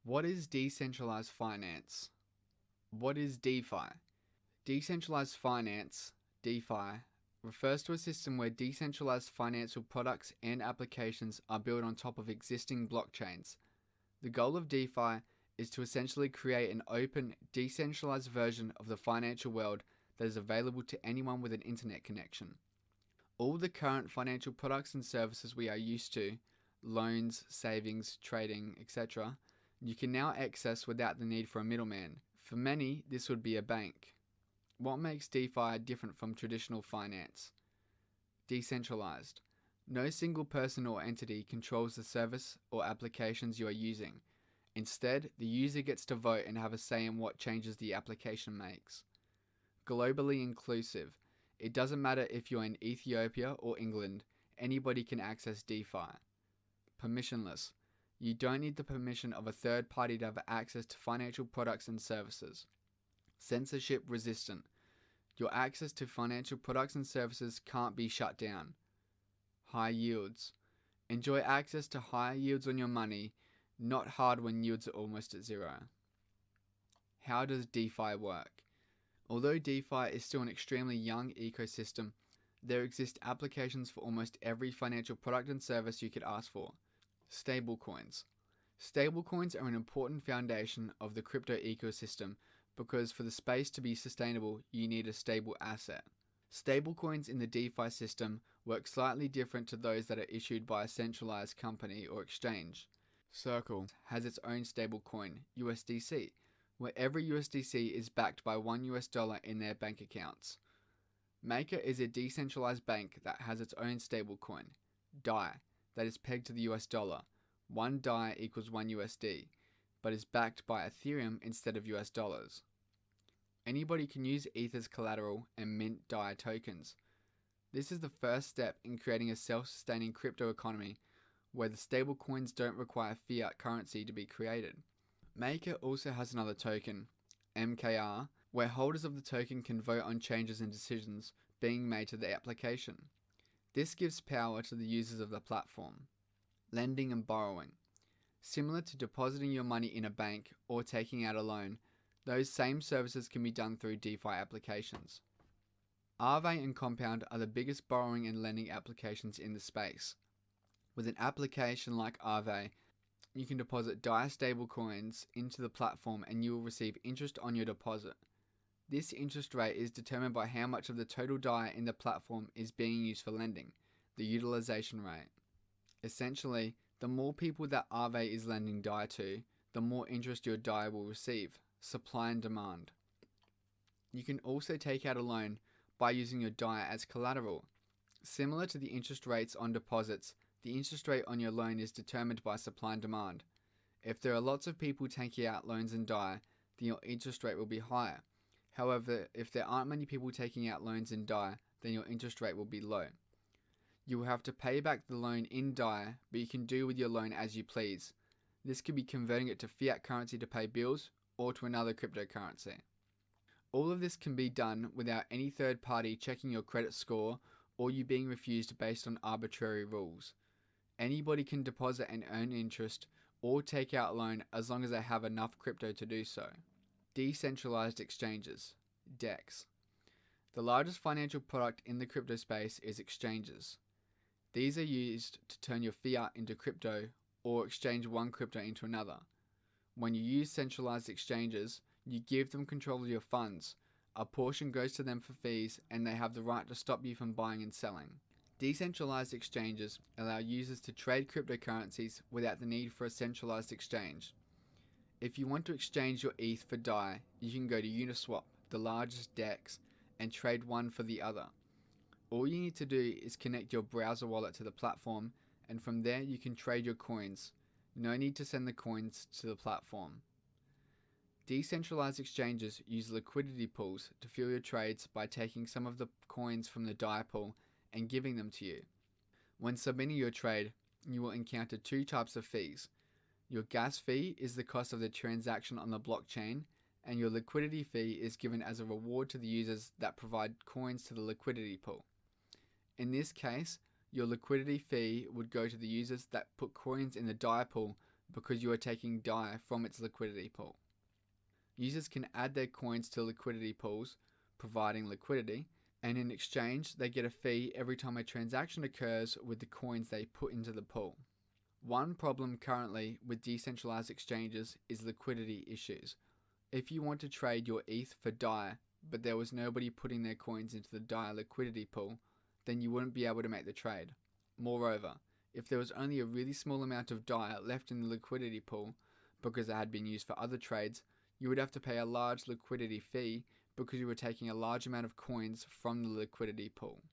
What is decentralized finance? What is DeFi? Decentralized finance, DeFi, refers to a system where decentralized financial products and applications are built on top of existing blockchains. The goal of DeFi is to essentially create an open, decentralized version of the financial world that is available to anyone with an internet connection. All the current financial products and services we are used to, loans, savings, trading, etc., you can now access without the need for a middleman. For many, this would be a bank. What makes DeFi different from traditional finance? Decentralized. No single person or entity controls the service or applications you are using. Instead, the user gets to vote and have a say in what changes the application makes. Globally inclusive. It doesn't matter if you're in Ethiopia or England, anybody can access DeFi. Permissionless. You don't need the permission of a third party to have access to financial products and services. Censorship resistant. Your access to financial products and services can't be shut down. High yields. Enjoy access to higher yields on your money, not hard when yields are almost at zero. How does DeFi work? Although DeFi is still an extremely young ecosystem, there exist applications for almost every financial product and service you could ask for. Stablecoins. Stablecoins are an important foundation of the crypto ecosystem because for the space to be sustainable, you need a stable asset. Stablecoins in the DeFi system work slightly different to those that are issued by a centralized company or exchange. Circle has its own stablecoin, USDC, where every USDC is backed by $1 in their bank accounts. Maker is a decentralized bank that has its own stablecoin, DAI, that is pegged to the US dollar. 1 DAI equals 1 USD, but is backed by Ethereum instead of US dollars. Anybody can use ETH as collateral and mint DAI tokens. This is the first step in creating a self-sustaining crypto economy where the stablecoins don't require fiat currency to be created. Maker also has another token, MKR, where holders of the token can vote on changes and decisions being made to the application. This gives power to the users of the platform. Lending and borrowing. Similar to depositing your money in a bank or taking out a loan, those same services can be done through DeFi applications. Aave and Compound are the biggest borrowing and lending applications in the space. With an application like Aave, you can deposit DAI stablecoins into the platform and you will receive interest on your deposit. This interest rate is determined by how much of the total DAI in the platform is being used for lending, the utilization rate. Essentially, the more people that Aave is lending DAI to, the more interest your DAI will receive, supply and demand. You can also take out a loan by using your DAI as collateral. Similar to the interest rates on deposits, the interest rate on your loan is determined by supply and demand. If there are lots of people taking out loans in DAI, then your interest rate will be higher. However, if there aren't many people taking out loans in DAI, then your interest rate will be low. You will have to pay back the loan in DAI, but you can do with your loan as you please. This could be converting it to fiat currency to pay bills or to another cryptocurrency. All of this can be done without any third party checking your credit score or you being refused based on arbitrary rules. Anybody can deposit and earn interest or take out a loan as long as they have enough crypto to do so. Decentralized exchanges, DEX. The largest financial product in the crypto space is exchanges. These are used to turn your fiat into crypto or exchange one crypto into another. When you use centralized exchanges, you give them control of your funds. A portion goes to them for fees and they have the right to stop you from buying and selling. Decentralized exchanges allow users to trade cryptocurrencies without the need for a centralized exchange. If you want to exchange your ETH for DAI, you can go to Uniswap, the largest DEX, and trade one for the other. All you need to do is connect your browser wallet to the platform, and from there you can trade your coins. No need to send the coins to the platform. Decentralized exchanges use liquidity pools to fuel your trades by taking some of the coins from the DAI pool and giving them to you. When submitting your trade, you will encounter two types of fees. Your gas fee is the cost of the transaction on the blockchain, and your liquidity fee is given as a reward to the users that provide coins to the liquidity pool. In this case, your liquidity fee would go to the users that put coins in the DAI pool because you are taking DAI from its liquidity pool. Users can add their coins to liquidity pools, providing liquidity, and in exchange they get a fee every time a transaction occurs with the coins they put into the pool. One problem currently with decentralized exchanges is liquidity issues. If you want to trade your ETH for DAI, but there was nobody putting their coins into the DAI liquidity pool, then you wouldn't be able to make the trade. Moreover, if there was only a really small amount of DAI left in the liquidity pool because it had been used for other trades, you would have to pay a large liquidity fee because you were taking a large amount of coins from the liquidity pool.